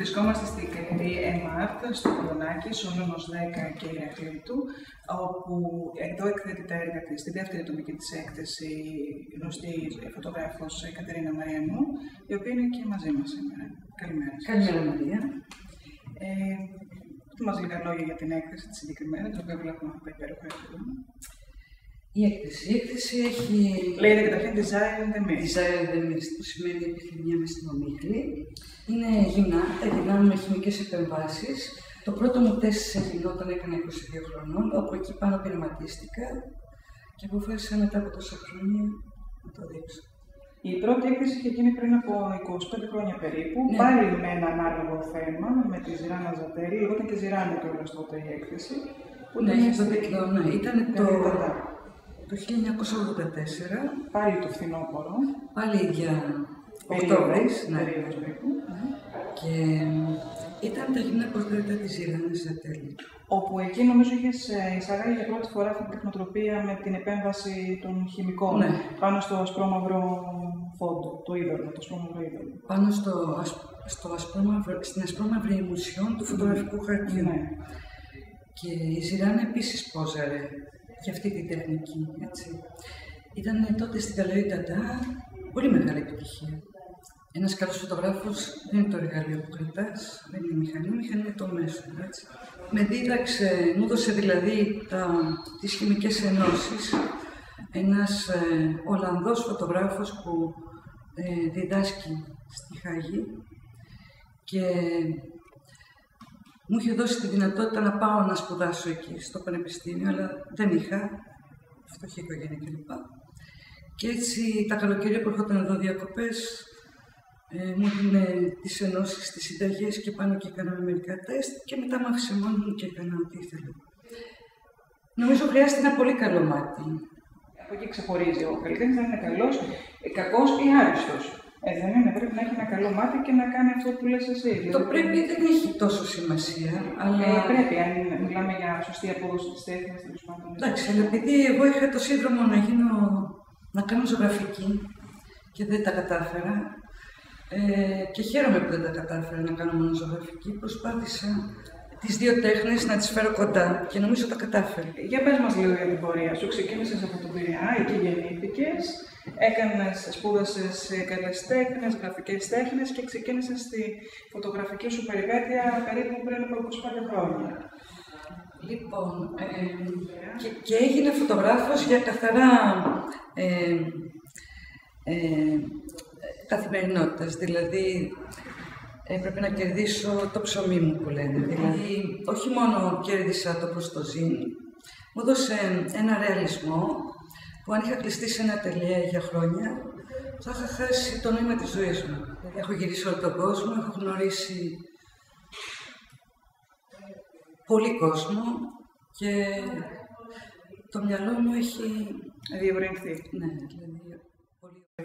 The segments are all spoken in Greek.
Βρισκόμαστε στην Γκαλερί ΕΜΑΡΤ, στο Κολονάκι, Σόλωνος 10 και Ηρακλήτου, όπου εδώ εκθέτει τα έργα της, στη δεύτερη τομική της έκθεση, η γνωστή φωτογράφος Κατερίνα Μαριανού, η οποία είναι και μαζί μας σήμερα. Καλημέρα σας. Καλημέρα, Μαρία. Πείτε μας λίγα λόγια για την έκθεση τη συγκεκριμένη, την οποία βλέπουμε αυτά τα υπέροχα έργα. Η έκθεση έχει... Λέγεται καταρχήν Desire in the Mist. Desire in the Mist, που σημαίνει επιθυμία μες στην ομίχλη. Είναι γυμνά, τα γυμνά με χημικές επεμβάσεις. Το πρώτο μου τεστ έγινε όταν έκανα 22 χρονών, όπου εκεί πάνω πειραματίστηκα και αποφάσισα μετά από τόσα χρόνια να το δείξω. Η πρώτη έκθεση είχε γίνει πριν από 25 χρόνια περίπου, ναι. Πάλι με ένα ανάλογο θέμα, με τη Ζηράνα Ζατέρη. Ήταν και Ζηράνα κιόλας τότε η έκθεση. Ναι, ήταν το 1984. Πάλι το φθινόπωρο. Πάλι για Οκτώβρης, ναι. Και ήταν τα γυμνά πορτρέτα της Ζηράνας Ζατέρη. Όπου εκεί νομίζω είχες εισαγάγει για πρώτη φορά αυτή την τεχνοτροπία με την επέμβαση των χημικών, ναι. Πάνω στο ασπρόμαυρο φόντο, το είδωλο, το ασπρόμαυρο είδωλο. Πάνω στην ασπρόμαυρη εμουλσιόν του φωτογραφικού χαρτιού. Ναι. Και η Ζηράνα επίσης πόζαρε για αυτή την τεχνική, έτσι. Ήταν τότε στην Γκαλερί Νταντά πολύ μεγάλη επιτυχία. Ένας καλός φωτογράφος δεν είναι το εργαλείο που κρατάς, δεν είναι η μηχανή είναι το μέσο, έτσι. Με δίδαξε, μου έδωσε δηλαδή τις χημικές ενώσεις, ένας Ολλανδός φωτογράφος που διδάσκει στη Χάγη και μου είχε δώσει τη δυνατότητα να πάω να σπουδάσω εκεί, στο πανεπιστήμιο, αλλά δεν είχα, φτωχή οικογένεια κλπ. Και έτσι τα καλοκαίρια που έρχονταν εδώ διακοπές, μου έδινε τις ενώσεις, τις συνταγές και πάνω και έκαναμε μερικά τεστ και μετά μ' άφησε μόνο μου και έκανα ό,τι ήθελα. Νομίζω χρειάζεται ένα πολύ καλό μάτι. Από εκεί ξεχωρίζει ο καλλιτέχνης να είναι καλός, κακός ή άριστος. Δεν είναι, πρέπει να έχει ένα καλό μάτι και να κάνει αυτό που λες εσύ. Το πρέπει δεν έχει τόσο σημασία, αλλά... πρέπει, αν μιλάμε για σωστή απόδοση της τέχνης, τέλος πάντων. Εντάξει, αλλά επειδή εγώ είχα το σύνδρομο να κάνω ζωγραφική και δεν τα κατάφερα, και χαίρομαι που δεν τα κατάφερα να κάνω μόνο ζωγραφική, προσπάθησα τις δύο τέχνες να τις φέρω κοντά και νομίζω τα κατάφερα. Για πες μας λίγο για την πορεία σου. Ξεκίνησες από τον Πειραιά, εκεί γεννήθηκες, σπούδασες καλές τέχνες, γραφικές τέχνες και ξεκίνησες στη φωτογραφική σου περιπέτεια περίπου πριν από 25 χρόνια. Λοιπόν, και έγινα φωτογράφος για καθαρά καθημερινότητας, δηλαδή έπρεπε να κερδίσω το ψωμί μου που λένε. Δηλαδή, όχι μόνο κέρδισα το προστοζήν, μου έδωσε ένα ρεαλισμό που αν είχα κλειστεί σε ένα ατελιέ για χρόνια, θα είχα χάσει το νόημα της ζωής μου. Δηλαδή, έχω γυρίσει όλο τον κόσμο, έχω γνωρίσει πολύ κόσμο και το μυαλό μου έχει διευρυνθεί. Ναι, δηλαδή.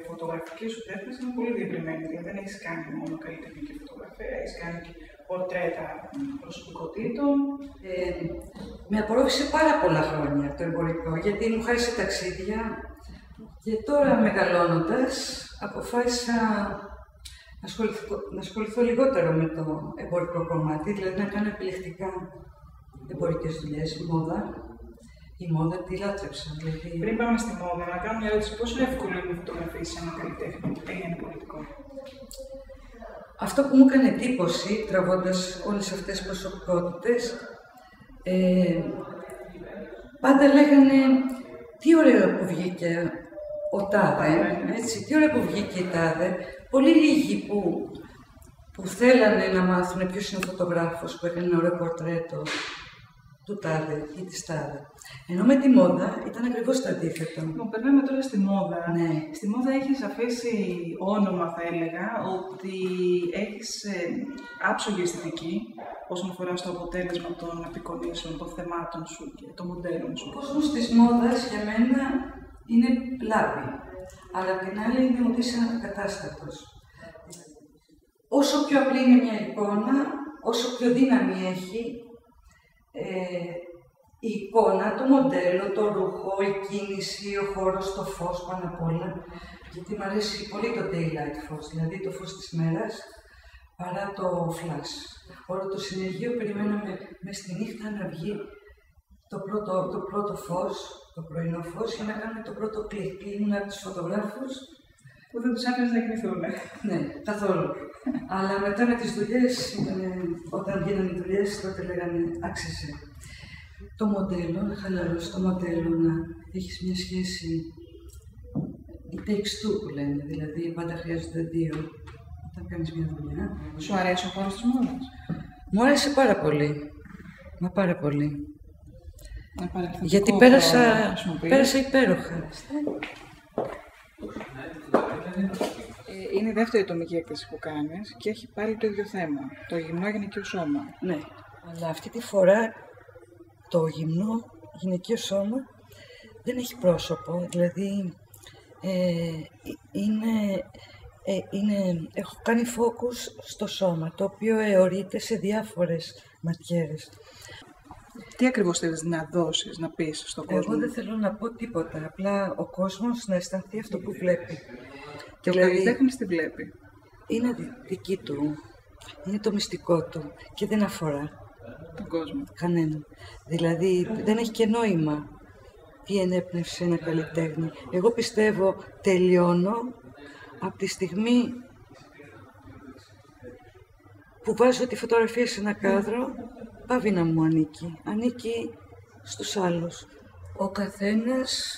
Η φωτογραφική σου τέχνη είναι πολύ διευρυμένη. Δηλαδή δεν έχεις κάνει μόνο καλλιτεχνική φωτογραφία, έχεις κάνει και πορτρέτα προσωπικότητων. Με απορρόφησε πάρα πολλά χρόνια το εμπορικό, γιατί μου χάρισε ταξίδια και τώρα μεγαλώνοντας αποφάσισα να ασχοληθώ λιγότερο με το εμπορικό κομμάτι, δηλαδή να κάνω επιλεκτικά εμπορικές δουλειές, μόδα. Η μόδα τη λάτρεψα. Δηλαδή... Πριν πάμε στη μόδα, να κάνω μια ερώτηση. Πόσο εύκολο είναι να φωτογραφίσεις ένα καλλιτέχνη που έγινε πολιτικό? Αυτό που μου έκανε εντύπωση, τραβώντας όλες αυτές τις προσωπικότητες, πάντα λέγανε τι ωραίο που βγήκε ο τάδε, έτσι, τι ωραίο που βγήκε η τάδε. Πολύ λίγοι που θέλανε να μάθουν ποιος είναι ο φωτογράφος που έκανε ένα ωραίο πορτρέτο του τάδε ή της τάδε. Ενώ με τη μόδα ήταν ακριβώς το αντίθετο. Περνάμε τώρα στη μόδα. Ναι. Στη μόδα έχεις αφήσει όνομα, θα έλεγα, ότι έχεις άψογη αισθητική όσον αφορά στο αποτέλεσμα των απεικονίσεων, των θεμάτων σου και των μοντέλων σου. Ο κόσμος της μόδας για μένα είναι πλάβη, αλλά απ' την άλλη είναι ότι είσαι αναποκατάστατος. Όσο πιο απλή είναι μια εικόνα, όσο πιο δύναμη έχει, η εικόνα, το μοντέλο, το ρούχο, η κίνηση, ο χώρος, το φως πάνω απ' όλα. Γιατί μου αρέσει πολύ το daylight φως, δηλαδή το φως της μέρας, παρά το flash. Όλο το συνεργείο περιμέναμε μες στη νύχτα να βγει το πρώτο φως, το πρωινό φως, για να κάνουμε το πρώτο κλικ. Ήμουν από τους φωτογράφους που δεν τους άφηνες να κοιμηθούν. Ναι, καθόλου. Αλλά μετά με τις δουλειές, όταν γίνανε οι δουλειές, τότε λέγανε άξιζε. Το μοντέλο, να χαλαρώσει το μοντέλο, να έχεις μια σχέση. Η takes two που λένε, δηλαδή πάντα χρειάζονται δύο όταν κάνεις μια δουλειά. Σου αρέσει ο χώρος της μόδας? Μου άρεσε πάρα πολύ. Μα πάρα πολύ. Γιατί πέρασα υπέροχα. Είναι η δεύτερη τομική έκθεση που κάνεις και έχει πάλι το ίδιο θέμα, το γυμνό γυναικείο σώμα. Ναι, αλλά αυτή τη φορά το γυμνό γυναικείο σώμα δεν έχει πρόσωπο, δηλαδή έχω κάνει focus στο σώμα, το οποίο αιωρείται σε διάφορες ματιέρες. Τι ακριβώς θέλεις να δώσεις, να πεις στον κόσμο? Εγώ δεν θέλω να πω τίποτα, απλά ο κόσμος να αισθανθεί αυτό που βλέπει. Και δηλαδή, ο καλλιτέχνης τι βλέπει? Είναι δική του, είναι το μυστικό του και δεν αφορά τον κόσμο. Κανέναν. Δηλαδή δεν έχει και νόημα τι ενέπνευσε ένα καλλιτέχνη. Εγώ πιστεύω τελειώνω από τη στιγμή που βάζω τη φωτογραφία σε ένα κάδρο, πάβει να μου ανήκει. Ανήκει στους άλλους. Ο καθένας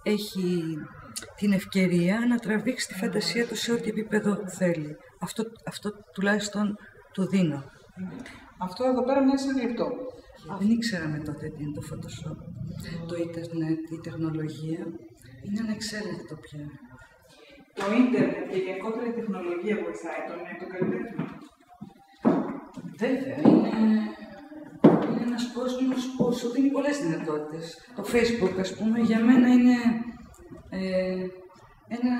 έχει την ευκαιρία να τραβήξει τη φαντασία του σε ό,τι επίπεδο θέλει. Αυτό τουλάχιστον του δίνω. Αυτό εδώ πέρα μοιάζει σαν λεπτό. Δεν ήξεραμε τότε τι είναι το Photoshop. Το ίντερνετ, η τεχνολογία είναι ανεξέλεγκτο πια. Το ίντερνετ και γενικότερα η τεχνολογία βοηθάει τον καλλιτέχνη? Βέβαια, είναι ένας κόσμος που σου δίνει πολλές δυνατότητες. Το Facebook, ας πούμε, για μένα είναι ένα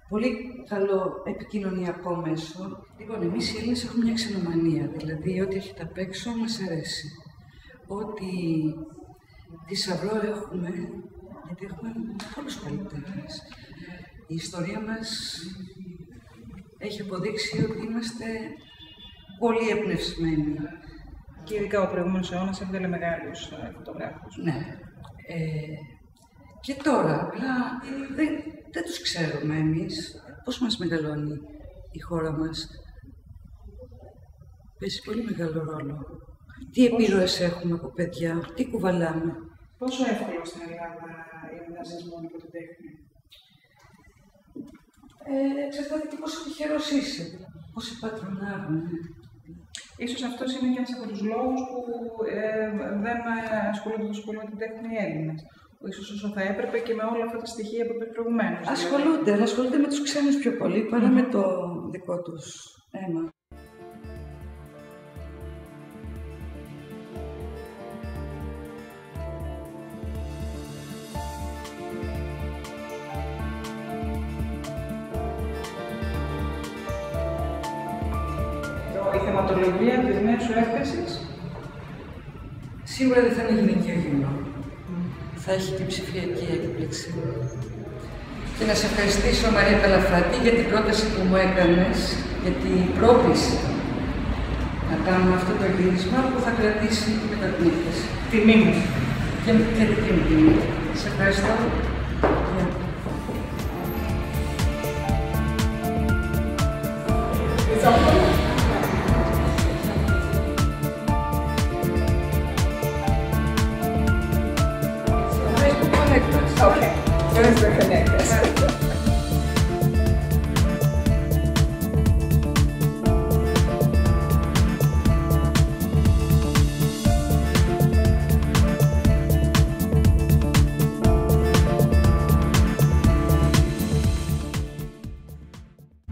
πολύ καλό επικοινωνιακό μέσο. Λοιπόν, εμείς οι Έλληνες έχουμε μια ξενομανία, δηλαδή ό,τι έχετε απ' έξω μας αρέσει. Ό,τι θησαυρό έχουμε, γιατί έχουμε πολλούς καλλιτέχνες. Η ιστορία μας έχει αποδείξει ότι είμαστε πολύ εμπνευσμένοι. Και ειδικά ο προηγούμενος αιώνας έβγαλε μεγάλους φωτογράφους. Ναι. Και τώρα, απλά δεν τους ξέρουμε εμείς. Πώς μας μεγαλώνει η χώρα μας? Παίζει πολύ μεγάλο ρόλο. Τι επιρροές έχουμε από παιδιά, τι κουβαλάμε. Πόσο εύκολο στην Ελλάδα είναι να ζεις μόνο από την τέχνη? Εξαρτάται και πόσο τυχερός είσαι, πόσο πατρονάρουν. Ίσως αυτός είναι και ένας από τους λόγους που δεν ασχολούνται τόσο πολύ με την τέχνη οι Έλληνες. Ίσως όσο θα έπρεπε και με όλα αυτά τα στοιχεία που είπες προηγουμένως. Ασχολούνται με τους ξένους πιο πολύ παρά με το δικό τους αίμα. Η θεματολογία της νέας σου έκθεσης? Σίγουρα δεν θα είναι γυναικείο γυμνό. Θα έχει την ψηφιακή έκπληξη. Και να σε ευχαριστήσω, Μαρία Καλαφάτη, για την πρόταση που μου έκανες, για την πρόκληση να κάνουμε αυτό το γύρισμα που θα κρατήσει μετά την έκθεση. Τιμή μου. Και την τιμή. Σε ευχαριστώ. Yeah.